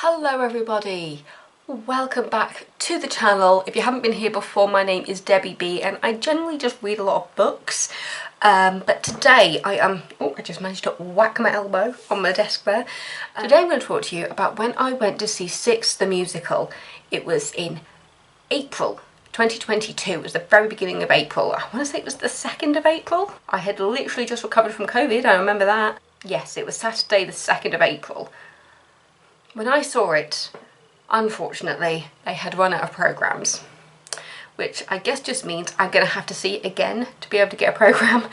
Hello everybody, welcome back to the channel. If you haven't been here before, my name is Debbie B and I generally just read a lot of books, but today I just managed to whack my elbow on my desk there. Today I'm going to talk to you about when I went to see Six the musical. It was in April 2022, it was the very beginning of April. I want to say it was the 2nd of April. I had literally just recovered from COVID, I remember that. Yes, it was Saturday the 2nd of April. When I saw it, unfortunately, they had run out of programmes, which I guess just means I'm going to have to see it again to be able to get a programme.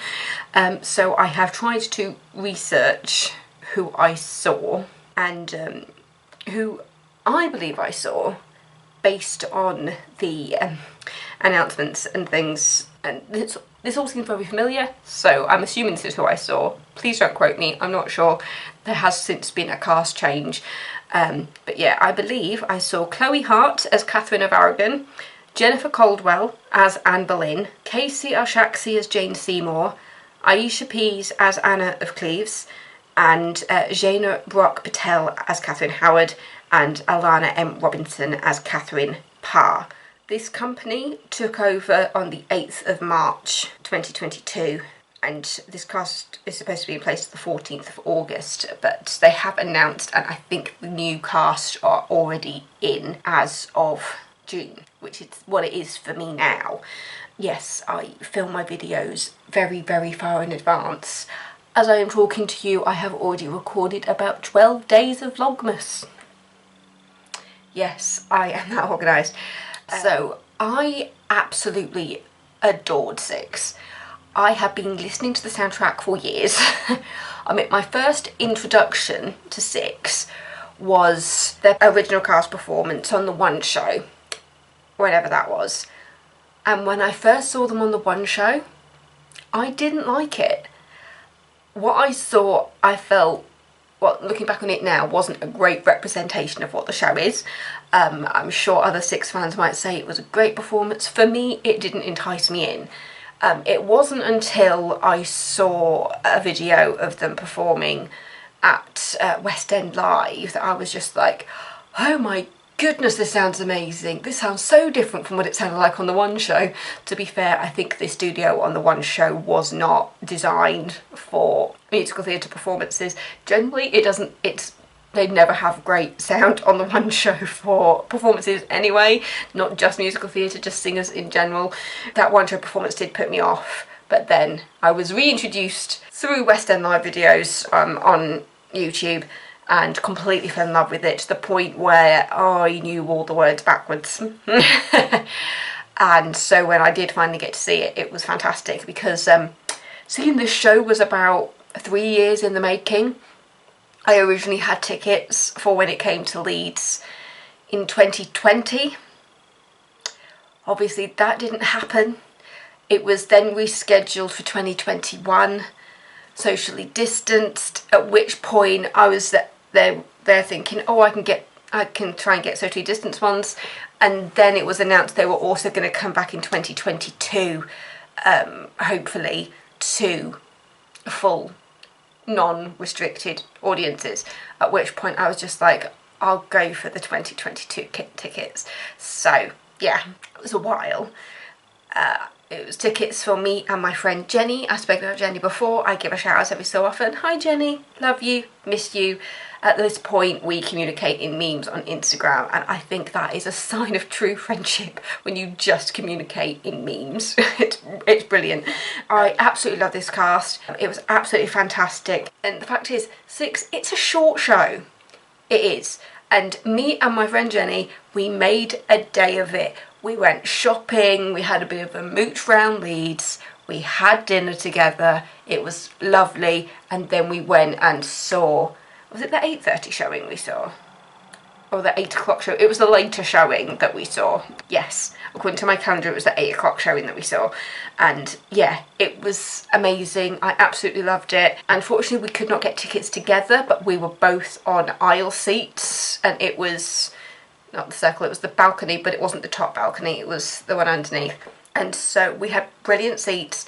So I have tried to research who I saw and who I believe I saw based on the announcements and things. And this all seems very familiar, so I'm assuming this is who I saw. Please don't quote me, I'm not sure. There has since been a cast change. But yeah, I believe I saw Chloe Hart as Catherine of Aragon, Jennifer Caldwell as Anne Boleyn, Casey Arshaxi as Jane Seymour, Aisha Pease as Anna of Cleves, and Jaina Brock Patel as Catherine Howard, and Alana M. Robinson as Catherine Parr. This company took over on the 8th of March 2022. And this cast is supposed to be in place to the 14th of August, but they have announced, and I think the new cast are already in as of June, which is what it is for me now. Yes, I film my videos very, very far in advance. As I am talking to you, I have already recorded about 12 days of Vlogmas. Yes, I am that organised. So, I absolutely adored Six. I have been listening to the soundtrack for years. I mean, my first introduction to Six was their original cast performance on the One Show, whenever that was. And when I first saw them on the One Show, I didn't like it. What I saw, I felt, well, looking back on it now, wasn't a great representation of what the show is. I'm sure other Six fans might say it was a great performance. For me, it didn't entice me in. It wasn't until I saw a video of them performing at West End Live that I was just like, oh my goodness, this sounds amazing. This sounds so different from what it sounded like on the One Show. To be fair, I think the studio on the One Show was not designed for musical theatre performances. Generally, they never have great sound on the One Show for performances anyway, not just musical theatre, just singers in general. That One Show performance did put me off, but then I was reintroduced through West End Live videos on YouTube and completely fell in love with it to the point where I knew all the words backwards. And so when I did finally get to see it, it was fantastic because seeing this show was about 3 years in the making. I originally had tickets for when it came to Leeds in 2020. Obviously that didn't happen. It was then rescheduled for 2021, socially distanced, at which point I was there thinking, oh, I can try and get socially distanced ones. And then it was announced they were also going to come back in 2022, hopefully, to full non-restricted audiences, at which point I was just like, I'll go for the 2022 tickets. So yeah, it was a while. It was tickets for me and my friend Jenny. I spoke about Jenny before. I give a shout out every so often. Hi Jenny, love you, miss you. At this point we communicate in memes on Instagram, and I think that is a sign of true friendship when you just communicate in memes. It's brilliant. I absolutely love this cast. It was absolutely fantastic, and the fact is, Six, it's a short show. It is. And me and my friend Jenny, we made a day of it. We went shopping, we had a bit of a mooch round Leeds, we had dinner together, it was lovely, and then we went and saw, was it the 8:30 showing we saw? Or the 8 o'clock show? It was the later showing that we saw. Yes, according to my calendar it was the 8 o'clock showing that we saw. And yeah, it was amazing. I absolutely loved it. Unfortunately we could not get tickets together, but we were both on aisle seats, and it was not the circle, it was the balcony, but it wasn't the top balcony, it was the one underneath. And so we had brilliant seats.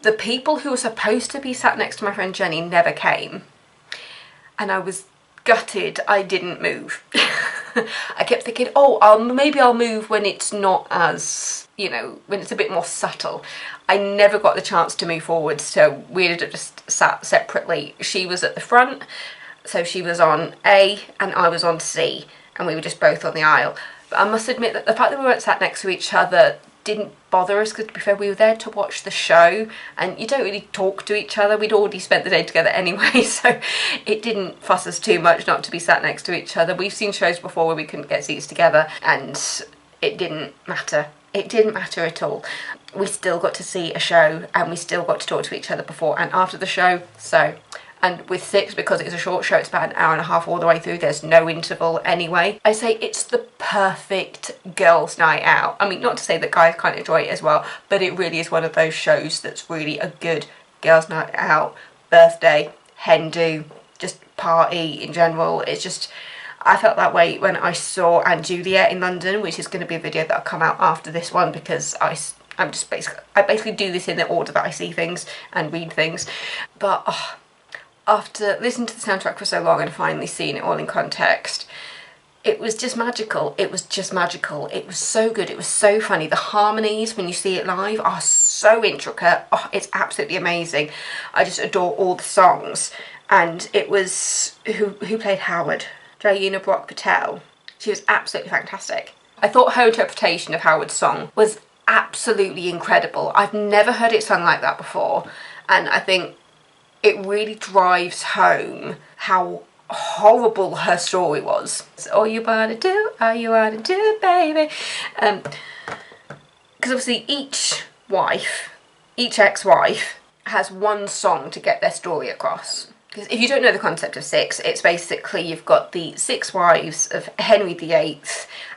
The people who were supposed to be sat next to my friend Jenny never came. And I was gutted I didn't move. I kept thinking, oh, maybe I'll move when it's not as, you know, when it's a bit more subtle. I never got the chance to move forward, so we ended up just sat separately. She was at the front, so she was on A and I was on C, and we were just both on the aisle. But I must admit that the fact that we weren't sat next to each other didn't bother us, because to be fair, we were there to watch the show and you don't really talk to each other. We'd already spent the day together anyway, so it didn't fuss us too much not to be sat next to each other. We've seen shows before where we couldn't get seats together and it didn't matter. It didn't matter at all. We still got to see a show and we still got to talk to each other before and after the show. So, and with Six, because it's a short show, it's about an hour and a half all the way through, there's no interval anyway. I say it's the perfect girls' night out. I mean, not to say that guys can't enjoy it as well, but it really is one of those shows that's really a good girls' night out, birthday, hen do, just party in general. It's just, I felt that way when I saw And Juliet in London, which is going to be a video that'll come out after this one, because I basically do this in the order that I see things and read things. But oh, after listening to the soundtrack for so long and finally seeing it all in context, it was just magical. It was just magical. It was so good. It was so funny. The harmonies when you see it live are so intricate. Oh, it's absolutely amazing. I just adore all the songs. And it was, who played Howard? Jayuna Brock Patel. She was absolutely fantastic. I thought her interpretation of Howard's song was absolutely incredible. I've never heard it sung like that before, and I think it really drives home how horrible her story was. It's all you wanna do, all you wanna do, baby. Because obviously each ex-wife has one song to get their story across. Because if you don't know the concept of Six, it's basically you've got the 6 wives of Henry VIII,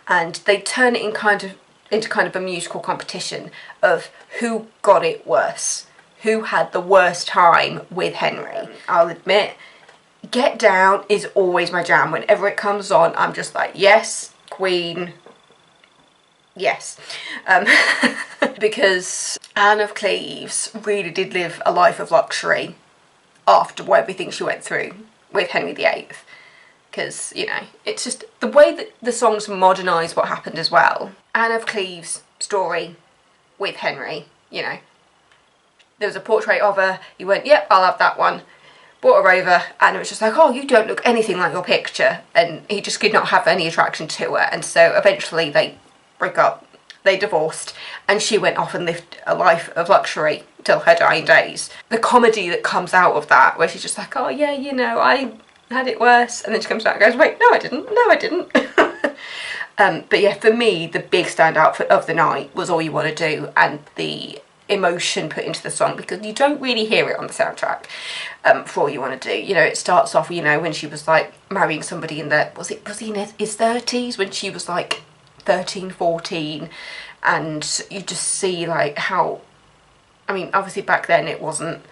and they turn it into kind of a musical competition of who got it worse, who had the worst time with Henry. I'll admit, Get Down is always my jam. Whenever it comes on, I'm just like, yes, Queen, yes. Because Anne of Cleves really did live a life of luxury after everything she went through with Henry VIII. Because, you know, it's just the way that the songs modernise what happened as well. Anne of Cleves' story with Henry, you know. There was a portrait of her, he went, yep, I'll have that one. Brought her over, and it was just like, oh, you don't look anything like your picture. And he just could not have any attraction to her. And so eventually they broke up, they divorced, and she went off and lived a life of luxury till her dying days. The comedy that comes out of that, where she's just like, oh yeah, you know, I had it worse. And then she comes back and goes, wait, no I didn't. But yeah, for me, the big standout of the night was All You Want to Do, and the emotion put into the song, because you don't really hear it on the soundtrack for All You Want to Do. You know, it starts off, you know, when she was like marrying somebody in their, was he in his 30s, when she was like 13, 14, and you just see like how, I mean, obviously back then it wasn't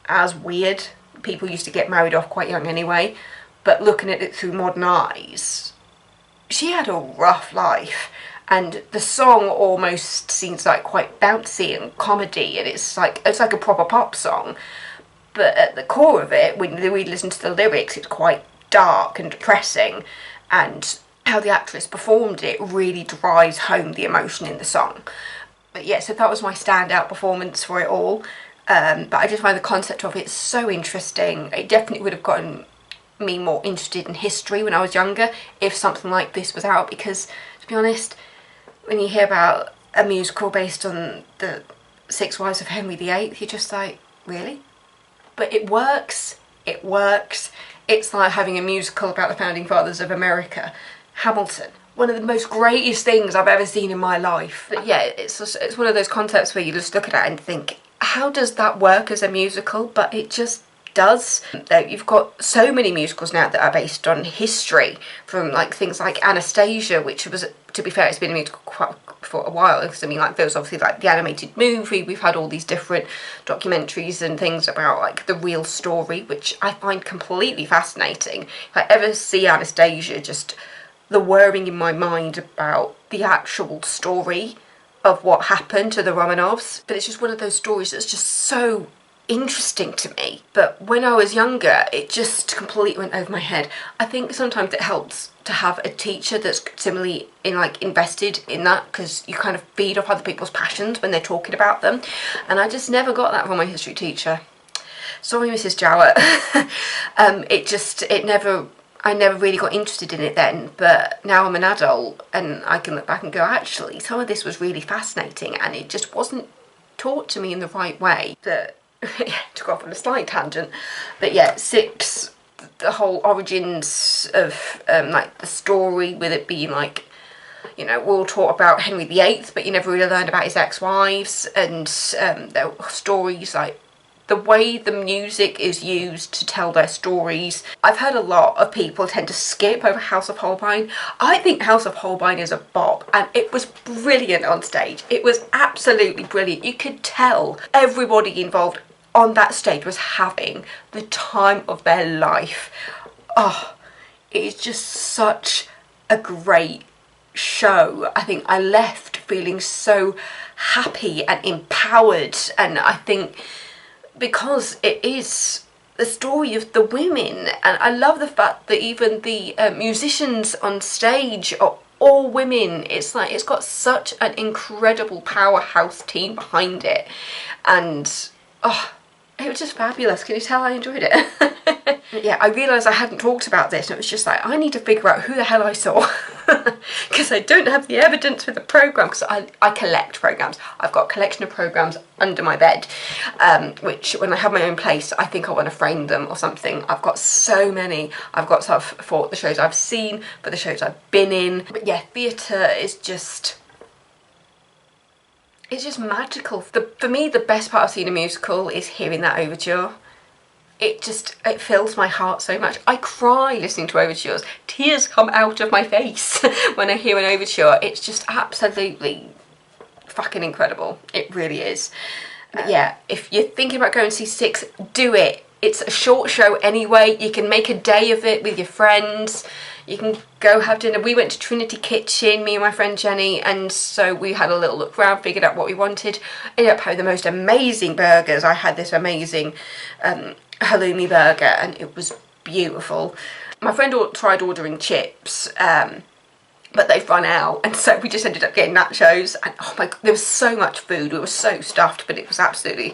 as weird. People used to get married off quite young anyway, but looking at it through modern eyes, she had a rough life. And the song almost seems like quite bouncy and comedy, and it's like a proper pop song. But at the core of it, when we listen to the lyrics, it's quite dark and depressing, and how the actress performed it really drives home the emotion in the song. But yeah, so that was my standout performance for it all. But I just find the concept of it so interesting. It definitely would have gotten me more interested in history when I was younger if something like this was out, because to be honest, when you hear about a musical based on the 6 Wives of Henry VIII, you're just like, really? But it works. It works. It's like having a musical about the founding fathers of America. Hamilton, one of the most greatest things I've ever seen in my life. But yeah, it's one of those concepts where you just look at it and think, how does that work as a musical? But it just does. You've got so many musicals now that are based on history, from like things like Anastasia, which was, to be fair, it's been a musical for a while, because I mean, like, there was obviously like the animated movie, we've had all these different documentaries and things about like the real story, which I find completely fascinating. If I ever see Anastasia, just the whirring in my mind about the actual story of what happened to the Romanovs. But it's just one of those stories that's just so interesting to me, but when I was younger it just completely went over my head. I think sometimes it helps to have a teacher that's similarly invested in that, because you kind of feed off other people's passions when they're talking about them, and I just never got that from my history teacher. Sorry, Mrs. Jowett. I never really got interested in it then, but now I'm an adult and I can look back and go, actually, some of this was really fascinating and it just wasn't taught to me in the right way. That took off on a slight tangent, but yeah, Six, the whole origins of like the story, with it being like, you know, we're all taught about Henry VIII, but you never really learned about his ex-wives, and their stories, like the way the music is used to tell their stories. I've heard a lot of people tend to skip over House of Holbein. I think House of Holbein is a bop, and it was brilliant on stage. It was absolutely brilliant. You could tell everybody involved on that stage was having the time of their life. Oh, it's just such a great show. I think I left feeling so happy and empowered, and I think because it is the story of the women, and I love the fact that even the musicians on stage are all women. It's like it's got such an incredible powerhouse team behind it, and oh, it was just fabulous. Can you tell I enjoyed it? Yeah, I realised I hadn't talked about this, and it was just like, I need to figure out who the hell I saw, because I don't have the evidence for the programme, because I collect programmes. I've got a collection of programmes under my bed, which when I have my own place, I think I want to frame them or something. I've got so many. I've got stuff for the shows I've seen, for the shows I've been in. But yeah, theatre is just... it's just magical. For me, the best part of seeing a musical is hearing that overture. It fills my heart so much. I cry listening to overtures. Tears come out of my face when I hear an overture. It's just absolutely fucking incredible. It really is. But yeah, if you're thinking about going to see Six, do it. It's a short show anyway. You can make a day of it with your friends. You can go have dinner. We went to Trinity Kitchen, me and my friend Jenny, and so we had a little look around, figured out what we wanted. Ended up having the most amazing burgers. I had this amazing halloumi burger, and it was beautiful. My friend tried ordering chips, but they've run out, and so we just ended up getting nachos, and oh my god, there was so much food. We were so stuffed, but it was absolutely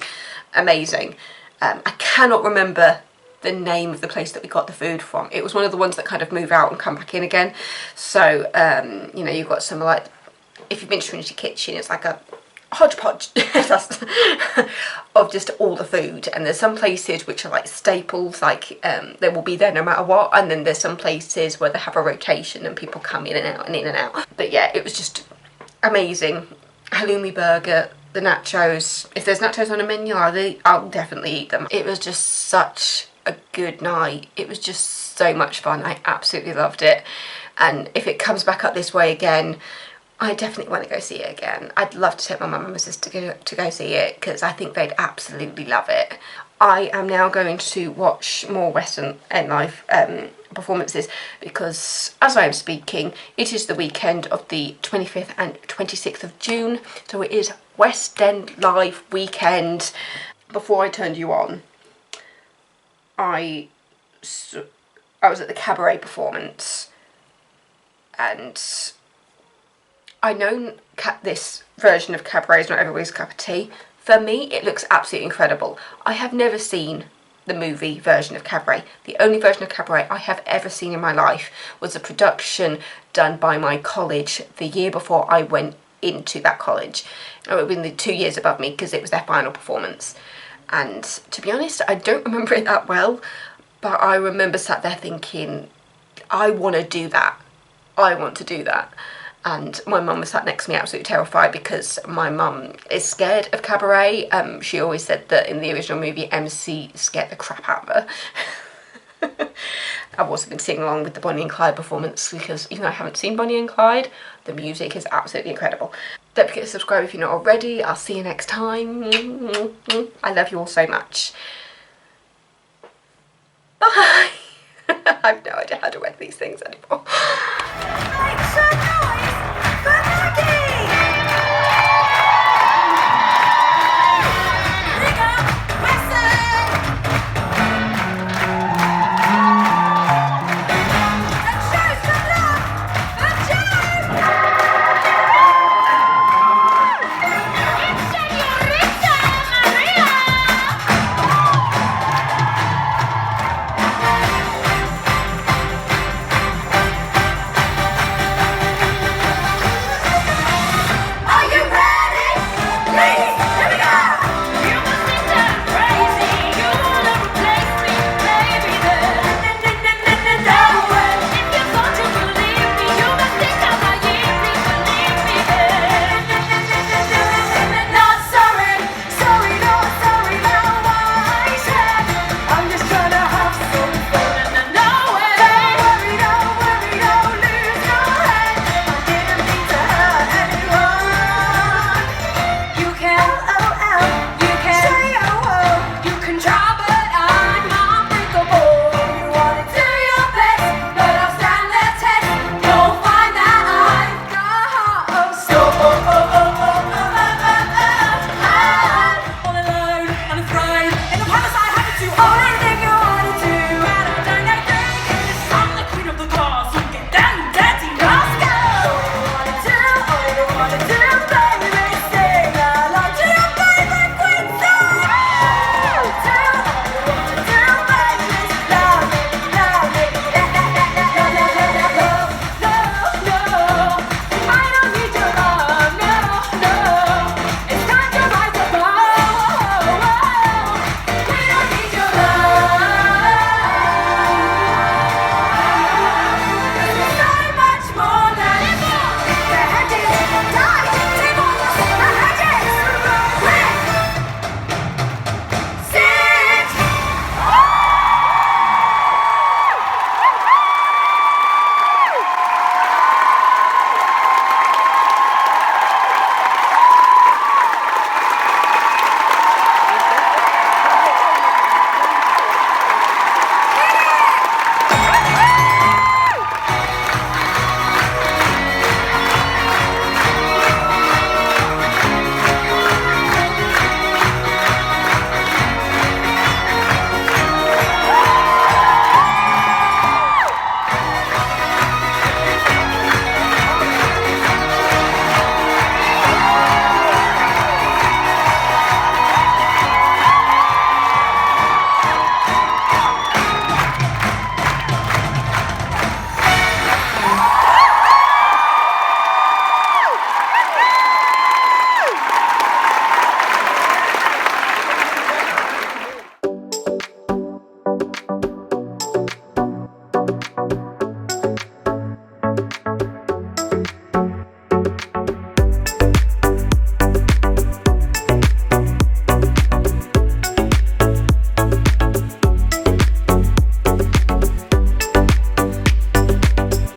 amazing. I cannot remember the name of the place that we got the food from. It was one of the ones that kind of move out and come back in again. So you know, you've got some, like, if you've been to Trinity Kitchen, it's like a hodgepodge of just all the food, and there's some places which are like staples, like they will be there no matter what, and then there's some places where they have a rotation and people come in and out and in and out. But yeah, it was just amazing. Halloumi burger, the nachos. If there's nachos on a menu, I'll definitely eat them. It was just such a good night. It was just so much fun. I absolutely loved it, and if it comes back up this way again, I definitely want to go see it again. I'd love to take my mum and my sister to go see it, because I think they'd absolutely love it. I am now going to watch more West End Live performances, because as I am speaking, it is the weekend of the 25th and 26th of June, so it is West End Live weekend. Before I turned you on, I was at the cabaret performance, and I know this version of cabaret is not everybody's cup of tea. For me, it looks absolutely incredible. I have never seen the movie version of cabaret. The only version of cabaret I have ever seen in my life was a production done by my college the year before I went into that college. It would have been the 2 years above me, because it was their final performance. And to be honest, I don't remember it that well, but I remember sat there thinking, I want to do that. I want to do that. And my mum was sat next to me absolutely terrified, because my mum is scared of cabaret. She always said that in the original movie, MC scared the crap out of her. I've also been singing along with the Bonnie and Clyde performance, because even though I haven't seen Bonnie and Clyde, the music is absolutely incredible. Don't forget to subscribe if you're not already. I'll see you next time. I love you all so much. Bye! I have no idea how to wear these things anymore.